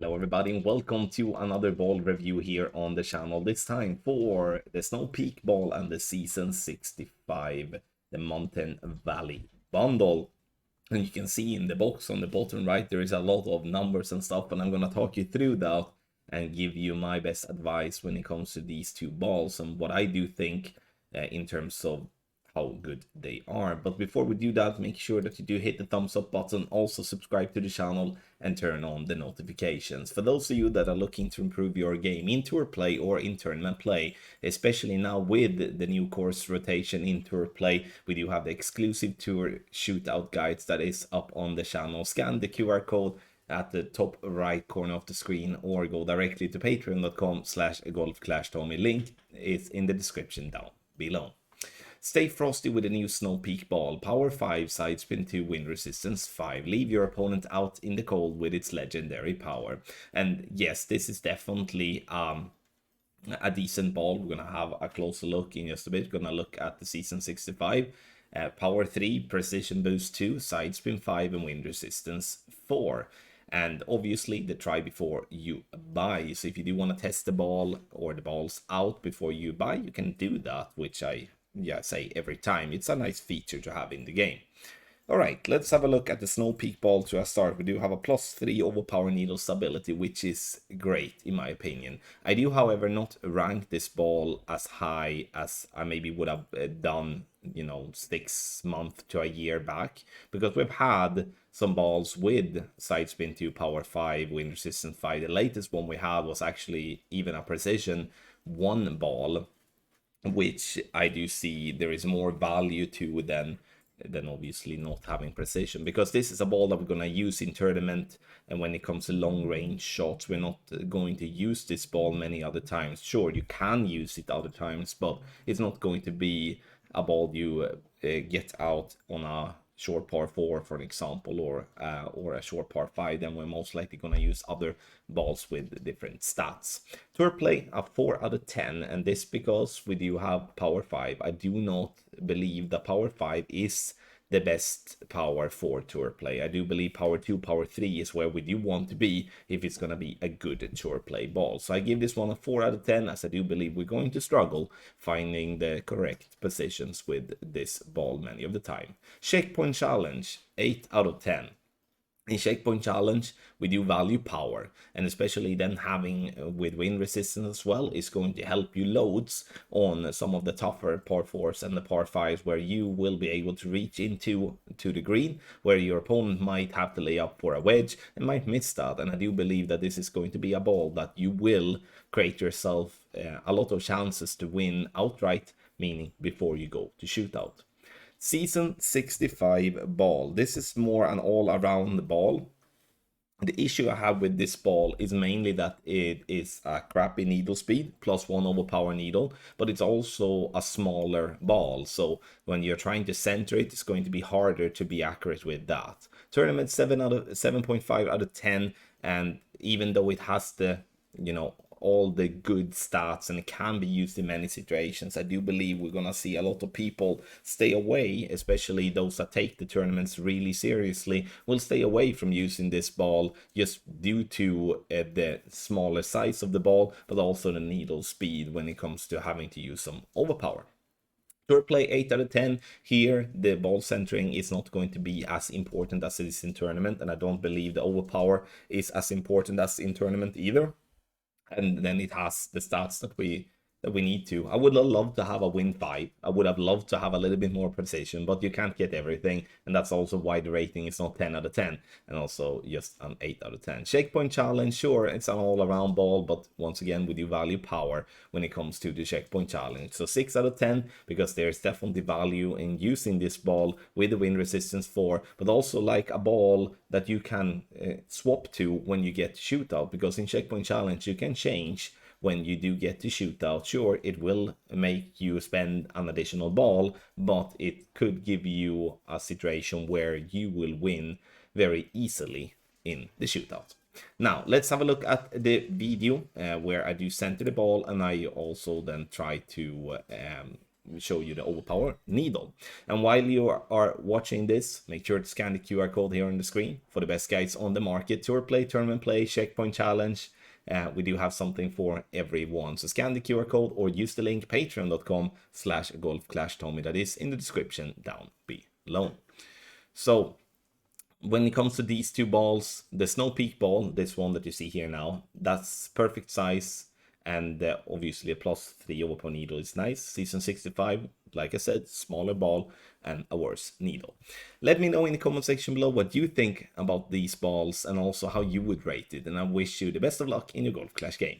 Hello everybody and welcome to another ball review here on the channel, this time for the Snow Peak ball and the Season 65, the Mountain Valley bundle. And you can see in the box on the bottom right there is a lot of numbers and stuff, and I'm going to talk you through that and give you my best advice when it comes to these two balls and what I do think in terms of how good they are. But before we do that, make sure that you do hit the thumbs up button, also subscribe to the channel and turn on the notifications. For those of you that are looking to improve your game in tour play or in tournament play, especially now with the new course rotation in tour play, we do have the exclusive tour shootout guides that is up on the channel. Scan the QR code at the top right corner of the screen or go directly to patreon.com/golfclashtommy. Link is in the description down below. Stay frosty with the new Snow Peak ball. Power 5, side spin 2, wind resistance 5. Leave your opponent out in the cold with its legendary power. And yes, this is definitely a decent ball. We're going to have a closer look in just a bit. We're going to look at the Season 65. Power 3, precision boost 2, side spin 5, and wind resistance 4. And obviously the try before you buy. So if you do want to test the ball or the balls out before you buy, you can do that, which I say every time. It's a nice feature to have in the game. All right, let's have a look at the Snow Peak ball to start. We do have a +3 overpower needle stability, which is great in my opinion. I do, however, not rank this ball as high as I maybe would have done, 6 months to a year back, because we've had some balls with side spin 2, power 5, wind resistance 5. The latest one we had was actually even a precision 1 ball, which I do see there is more value to than obviously not having precision, because this is a ball that we're going to use in tournament, and when it comes to long range shots we're not going to use this ball many other times. Sure, you can use it other times, but it's not going to be a ball you get out on a short par 4 for an example, or a short par 5. Then we're most likely going to use other balls with different stats. Tour play a 4 out of 10, and this because we do have power 5. I do not believe that power 5 is the best power for tour play. I do believe power 2, power 3 is where we do want to be if it's going to be a good tour play ball. So I give this one a 4 out of 10, as I do believe we're going to struggle finding the correct positions with this ball many of the time. Checkpoint challenge, 8 out of 10. In Checkpoint Challenge, we do value power, and especially then having with wind resistance as well is going to help you loads on some of the tougher par 4s and the par 5s, where you will be able to reach into the green, where your opponent might have to lay up for a wedge and might miss that. And I do believe that this is going to be a ball that you will create yourself a lot of chances to win outright, meaning before you go to shootout. Season 65 ball. This is more an all-around ball. The issue I have with this ball is mainly that it is a crappy needle speed, +1 overpower needle, but it's also a smaller ball. So when you're trying to center it, it's going to be harder to be accurate with that. Tournament 7.5 out of 10, and even though it has the, all the good stats and it can be used in many situations, I do believe we're gonna see a lot of people stay away, especially those that take the tournaments really seriously, will stay away from using this ball just due to the smaller size of the ball, but also the needle speed when it comes to having to use some overpower. Tour play 8 out of 10. Here the ball centering is not going to be as important as it is in tournament, and I don't believe the overpower is as important as in tournament either. And then it has the stats that we need to. I would have loved to have a win 5. I would have loved to have a little bit more precision, but you can't get everything, and that's also why the rating is not 10 out of 10 and also just an 8 out of 10. Checkpoint challenge, sure, it's an all-around ball, but once again we do value power when it comes to the checkpoint challenge. So 6 out of 10, because there's definitely value in using this ball with the wind resistance 4, but also like a ball that you can swap to when you get shootout, because in checkpoint challenge you can change when you do get to shootout. Sure, it will make you spend an additional ball, but it could give you a situation where you will win very easily in the shootout. Now, let's have a look at the video where I do center the ball, and I also then try to show you the overpower needle. And while you are watching this, make sure to scan the QR code here on the screen for the best guides on the market, tour play, tournament play, checkpoint challenge. We do have something for everyone. So scan the QR code or use the link patreon.com/golfclashtommy that is in the description down below. So when it comes to these two balls, the Snow Peak ball, this one that you see here now, that's perfect size. And obviously a +3 overpower needle is nice. Season 65, like I said, smaller ball and a worse needle. Let me know in the comment section below what you think about these balls and also how you would rate it. And I wish you the best of luck in your Golf Clash game.